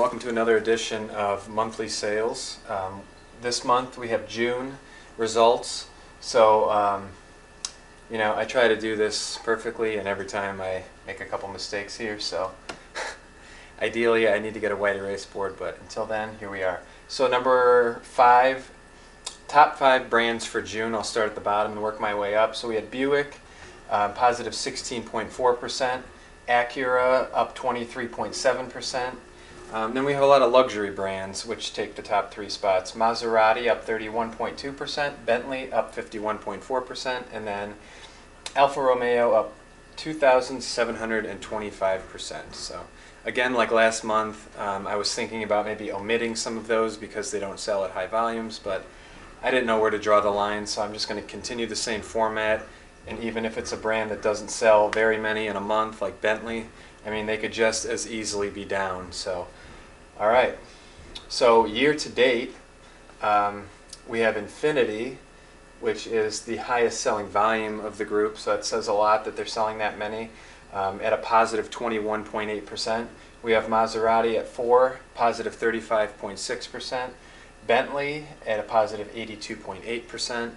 welcome to another edition of Monthly Sales. This month we have June results, so I try to do this perfectly, and every time I make a couple mistakes here, so ideally I need to get a white erase board, but until then, here we are. So number 5, top 5 brands for June. I'll start at the bottom and work my way up. So we had Buick, positive 16.4%, Acura up 23.7%. Then we have a lot of luxury brands which take the top 3 spots. Maserati up 31.2%, Bentley up 51.4%, and then Alfa Romeo up 2,725%. So again, like last month, I was thinking about maybe omitting some of those because they don't sell at high volumes, but I didn't know where to draw the line, so I'm just going to continue the same format. And even if it's a brand that doesn't sell very many in a month, like Bentley, I mean, they could just as easily be down. So, all right. So year to date, we have Infiniti, which is the highest selling volume of the group. So that says a lot that they're selling that many, at a positive 21.8%. We have Maserati at 4, positive 35.6%. Bentley at a positive 82.8%.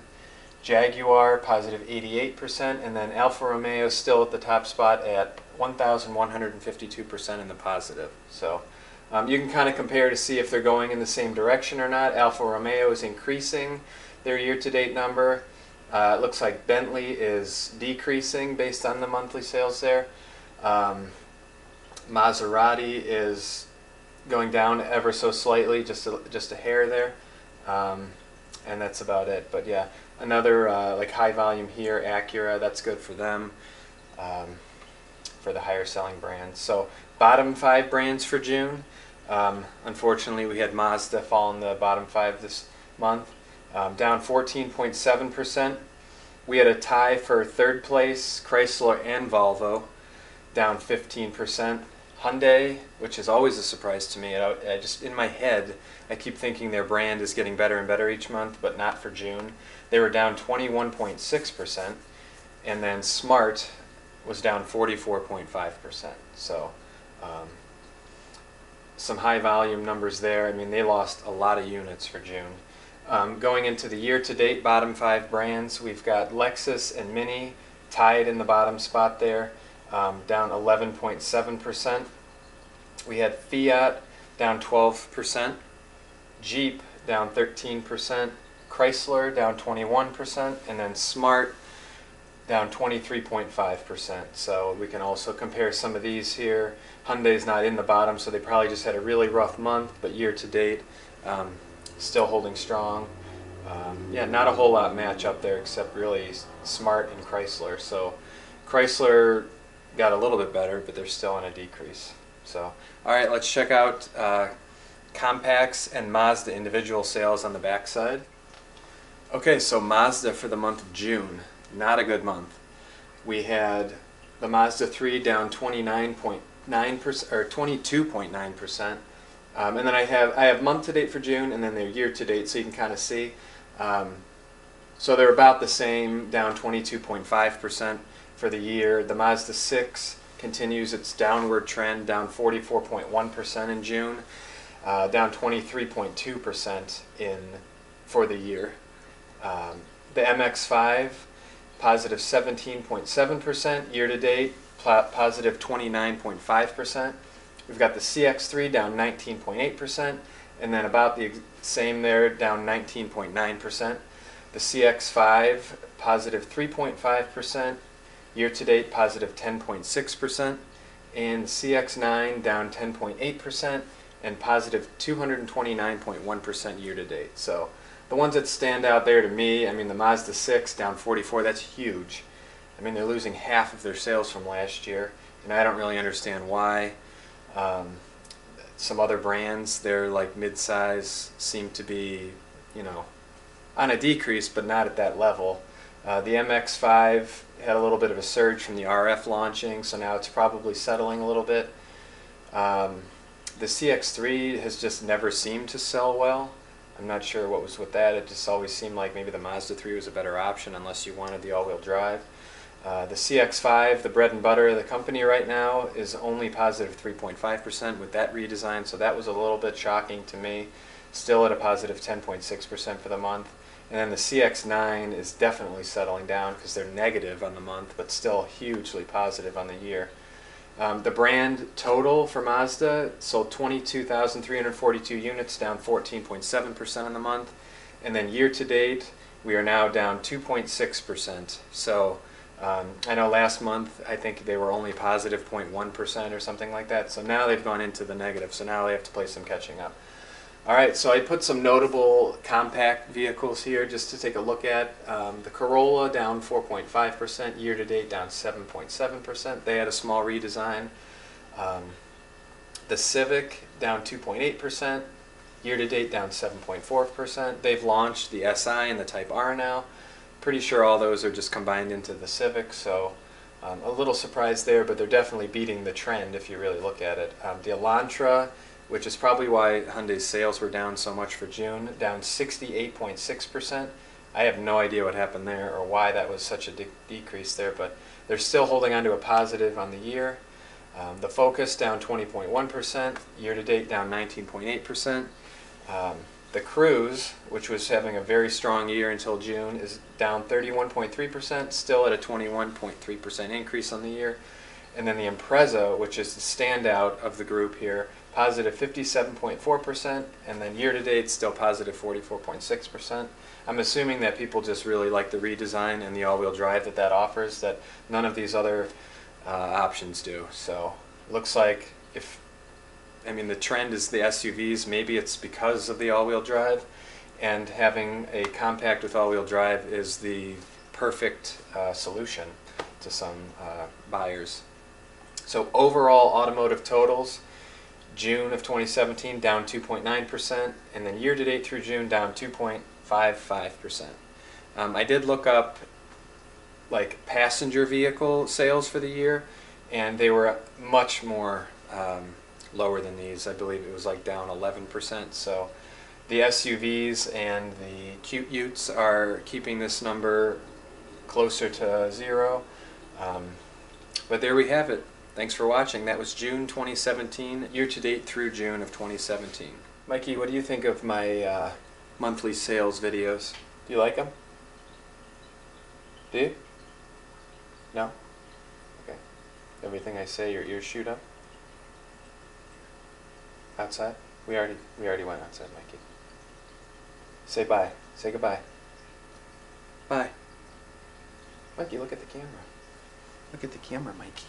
Jaguar, positive 88%, and then Alfa Romeo still at the top spot at 1,152% in the positive. So you can kind of compare to see if they're going in the same direction or not. Alfa Romeo is increasing their year-to-date number. It looks like Bentley is decreasing based on the monthly sales there. Maserati is going down ever so slightly, just a hair there. And that's about it. But yeah, another like high volume here, Acura, that's good for them, for the higher selling brands. So bottom 5 brands for June. Unfortunately, we had Mazda fall in the bottom 5 this month, down 14.7%. We had a tie for third place, Chrysler and Volvo, down 15%. Hyundai, which is always a surprise to me. I just, in my head, I keep thinking their brand is getting better and better each month, but not for June. They were down 21.6%, and then Smart was down 44.5%. So some high volume numbers there. I mean, they lost a lot of units for June. Going into the year-to-date bottom 5 brands, we've got Lexus and Mini tied in the bottom spot there, down 11.7%. We had Fiat down 12%, Jeep down 13%, Chrysler down 21%, and then Smart down 23.5%. So we can also compare some of these here. Hyundai's not in the bottom, so they probably just had a really rough month, but year to date, still holding strong. Yeah, not a whole lot match up there except really Smart and Chrysler. So Chrysler got a little bit better, but they're still in a decrease. So, all right, let's check out Compacts and Mazda individual sales on the back side. Okay, so Mazda for the month of June, not a good month. We had the Mazda 3 down 29.9% or 22.9%, and then I have month to date for June, and then their year to date, so you can kind of see. So they're about the same, down 22.5% for the year. The Mazda 6 continues its downward trend, down 44.1% in June, down 23.2% for the year. The MX-5, positive 17.7% year to date, positive 29.5%. We've got the CX-3 down 19.8%, and then about the same there, down 19.9%. The CX-5, positive 3.5%. Year to date, positive 10.6%, and CX-9 down 10.8%, and positive 229.1% year to date. So the ones that stand out there to me, I mean, the Mazda 6 down 44, that's huge. I mean, they're losing half of their sales from last year, and I don't really understand why. Some other brands, they're like mid-size, seem to be, on a decrease, but not at that level. The MX-5 had a little bit of a surge from the RF launching, so now it's probably settling a little bit. The CX-3 has just never seemed to sell well. I'm not sure what was with that. It just always seemed like maybe the Mazda 3 was a better option unless you wanted the all-wheel drive. The CX-5, the bread and butter of the company right now, is only positive 3.5% with that redesign, so that was a little bit shocking to me. Still at a positive 10.6% for the month. And then the CX-9 is definitely settling down because they're negative on the month, but still hugely positive on the year. The brand total for Mazda sold 22,342 units, down 14.7% in the month. And then year to date, we are now down 2.6%. So I know last month I think they were only positive 0.1% or something like that. So now they've gone into the negative. So now they have to play some catching up. All right, so I put some notable compact vehicles here just to take a look at. The Corolla down 4.5%, year to date down 7.7%. They had a small redesign. The Civic down 2.8%, year to date down 7.4%. They've launched the SI and the Type R now. Pretty sure all those are just combined into the Civic, so a little surprised there, but they're definitely beating the trend if you really look at it. The Elantra, which is probably why Hyundai's sales were down so much for June, down 68.6%. I have no idea what happened there or why that was such a decrease there, but they're still holding on to a positive on the year. The Focus down 20.1%, year to date down 19.8%. The Cruise, which was having a very strong year until June, is down 31.3%, still at a 21.3% increase on the year. And then the Impreza, which is the standout of the group here, positive 57.4%, and then year to date still positive 44.6%. I'm assuming that people just really like the redesign and the all-wheel drive that offers that none of these other options do. So looks like the trend is the SUVs. Maybe it's because of the all-wheel drive, and having a compact with all-wheel drive is the perfect solution to some buyers. So overall automotive totals, June of 2017 down 2.9%, and then year to date through June down 2.55%. I did look up like passenger vehicle sales for the year, and they were much more lower than these. I believe it was like down 11%. So the SUVs and the cute utes are keeping this number closer to zero. But there we have it. Thanks for watching. That was June 2017, year to date through June of 2017. Mikey, what do you think of my monthly sales videos? Do you like them? Do you? No? Okay. Everything I say, your ears shoot up? Outside? We already went outside, Mikey. Say bye. Say goodbye. Bye. Mikey, look at the camera. Look at the camera, Mikey.